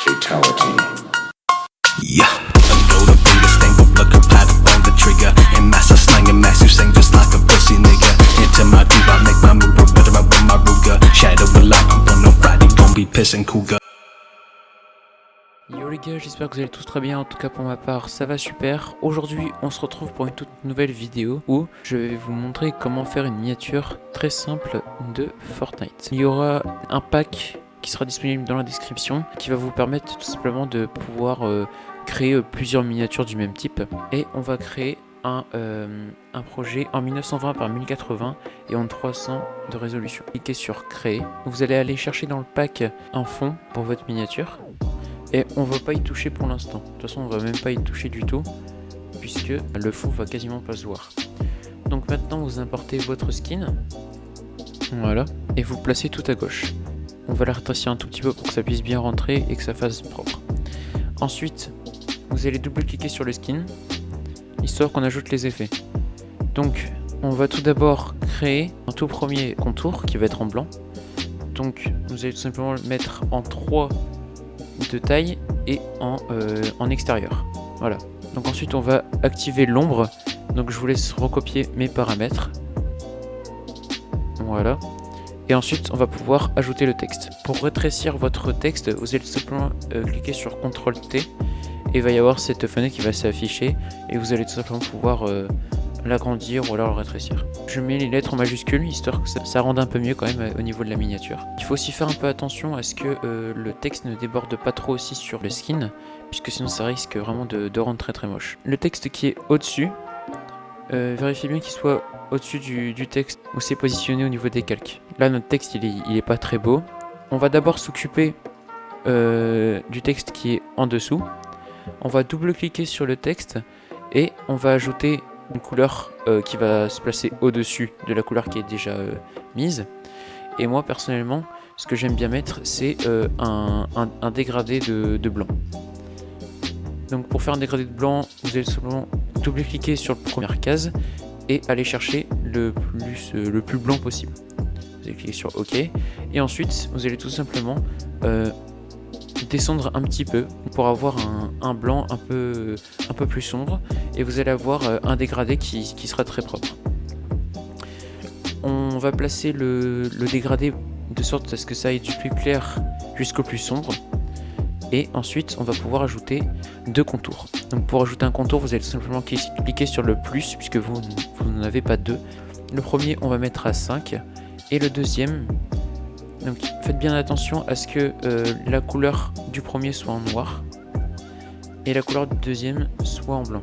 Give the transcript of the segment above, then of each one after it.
Fatality. Yeah, I'm the finger stain, but looking pat on the trigger. And massive slang and massive sing just like a pussy nigga. Into my groove, I make my move, or better I with my Ruger. Shadow the light, I'm on no Friday, gon' be pissing cougar. Yo les gars, j'espère que vous allez tous très bien, en tout cas pour ma part ça va super. Aujourd'hui on se retrouve pour une toute nouvelle vidéo où je vais vous montrer comment faire une miniature très simple de Fortnite. Il y aura un pack qui sera disponible dans la description qui va vous permettre tout simplement de pouvoir créer plusieurs miniatures du même type. Et on va créer un projet en 1920 par 1080 et en 300 de résolution. Cliquez sur créer, vous allez aller chercher dans le pack un fond pour votre miniature. Et on va pas y toucher pour l'instant. De toute façon on va même pas y toucher du tout, puisque le fond va quasiment pas se voir. Donc maintenant vous importez votre skin, voilà, et vous le placez tout à gauche. On va la rétrécir un tout petit peu pour que ça puisse bien rentrer et que ça fasse propre. Ensuite vous allez double cliquer sur le skin, histoire qu'on ajoute les effets. Donc on va tout d'abord créer un tout premier contour qui va être en blanc. Donc vous allez tout simplement le mettre en 3 de taille et en extérieur. Voilà. Donc ensuite on va activer l'ombre. Donc je vous laisse recopier mes paramètres. Voilà. Et ensuite on va pouvoir ajouter le texte. Pour rétrécir votre texte, vous allez tout simplement cliquer sur CTRL T et il va y avoir cette fenêtre qui va s'afficher et vous allez tout simplement pouvoir l'agrandir ou alors le rétrécir. Je mets les lettres en majuscules histoire que ça rende un peu mieux quand même au niveau de la miniature. Il faut aussi faire un peu attention à ce que le texte ne déborde pas trop aussi sur le skin, puisque sinon ça risque vraiment de rendre très moche. Le texte qui est au-dessus, vérifiez bien qu'il soit au-dessus du texte où c'est positionné au niveau des calques. Là notre texte il est pas très beau. On va d'abord s'occuper du texte qui est en dessous. On va double-cliquer sur le texte et on va ajouter une couleur qui va se placer au-dessus de la couleur qui est déjà mise. Et moi personnellement ce que j'aime bien mettre c'est un dégradé de blanc. Donc pour faire un dégradé de blanc vous allez simplement double cliquer sur la première case et aller chercher le plus blanc possible. Vous allez cliquer sur OK et ensuite vous allez tout simplement descendre un petit peu pour avoir un blanc un peu plus sombre et vous allez avoir un dégradé qui sera très propre. On va placer le dégradé de sorte à ce que ça aille du plus clair jusqu'au plus sombre et ensuite on va pouvoir ajouter 2 contours. Donc pour ajouter un contour vous allez tout simplement cliquer sur le plus puisque vous n'en avez pas 2. Le premier on va mettre à 5 et le deuxième, donc faites bien attention à ce que la couleur du premier soit en noir et la couleur du deuxième soit en blanc.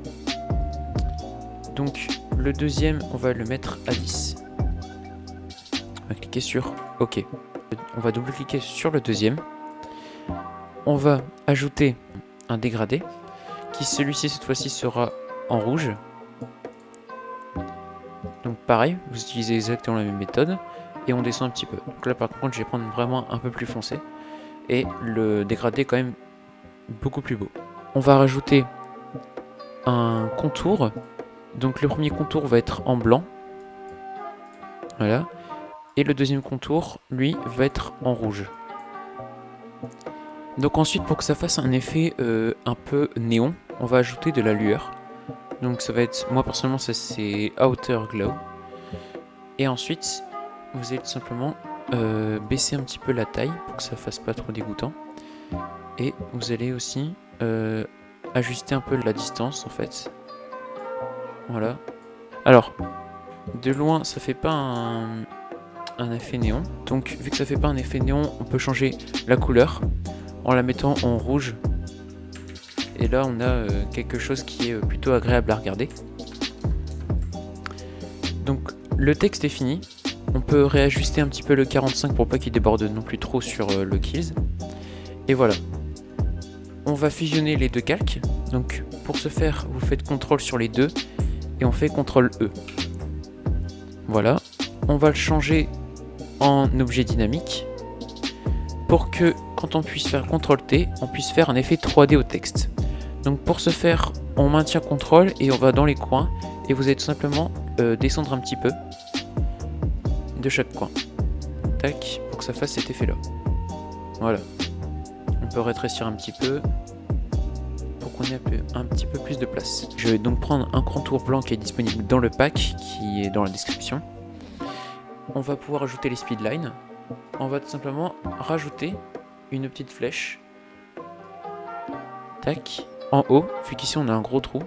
Donc le deuxième on va le mettre à 10. On va cliquer sur OK. On va double cliquer sur le deuxième. On va ajouter un dégradé qui celui-ci cette fois-ci sera en rouge. Donc pareil, vous utilisez exactement la même méthode. Et on descend un petit peu. Donc là par contre je vais prendre vraiment un peu plus foncé. Et le dégradé est quand même beaucoup plus beau. On va rajouter un contour. Donc le premier contour va être en blanc. Voilà. Et le deuxième contour, lui, va être en rouge. Donc ensuite pour que ça fasse un effet un peu néon, on va ajouter de la lueur. Donc ça va être, moi personnellement ça c'est Outer Glow. Et ensuite vous allez tout simplement baisser un petit peu la taille pour que ça fasse pas trop dégoûtant. Et vous allez aussi ajuster un peu la distance en fait. Voilà. Alors, de loin ça fait pas un effet néon. Donc vu que ça fait pas un effet néon, on peut changer la couleur en la mettant en rouge. Et là on a quelque chose qui est plutôt agréable à regarder. Donc le texte est fini. On peut réajuster un petit peu le 45 pour pas qu'il déborde non plus trop sur le kills. Et voilà. On va fusionner les deux calques. Donc pour ce faire, vous faites CTRL sur les deux et on fait CTRL E. Voilà. On va le changer en objet dynamique pour que quand on puisse faire CTRL T, on puisse faire un effet 3D au texte. Donc pour ce faire, on maintient CTRL et on va dans les coins et vous allez tout simplement descendre un petit peu de chaque coin. Tac, pour que ça fasse cet effet là. Voilà. On peut rétrécir un petit peu pour qu'on ait un petit peu plus de place. Je vais donc prendre un contour blanc qui est disponible dans le pack, qui est dans la description. On va pouvoir ajouter les speedlines. On va tout simplement rajouter une petite flèche. Tac, en haut, vu qu'ici on a un gros trou.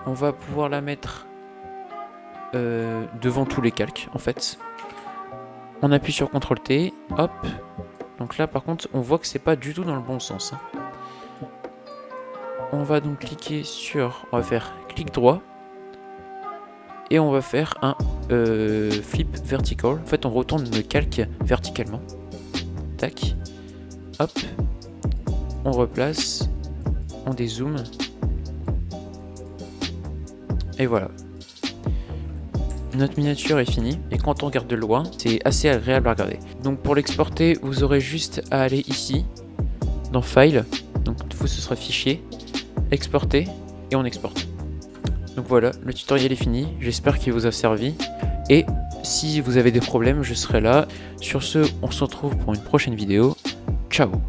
On va pouvoir la mettre devant tous les calques en fait. On appuie sur CTRL T, hop. Donc là par contre on voit que c'est pas du tout dans le bon sens. On va donc cliquer sur, on va faire clic droit. Et on va faire un flip vertical. En fait on retourne le calque verticalement. Tac. Hop. On replace. On dézoome. Et voilà. Notre miniature est finie. Et quand on regarde de loin, c'est assez agréable à regarder. Donc pour l'exporter, vous aurez juste à aller ici. Dans File. Donc vous, ce sera Fichier. Exporter. Et on exporte. Donc voilà, le tutoriel est fini. J'espère qu'il vous a servi. Et si vous avez des problèmes, je serai là. Sur ce, on se retrouve pour une prochaine vidéo. Ciao!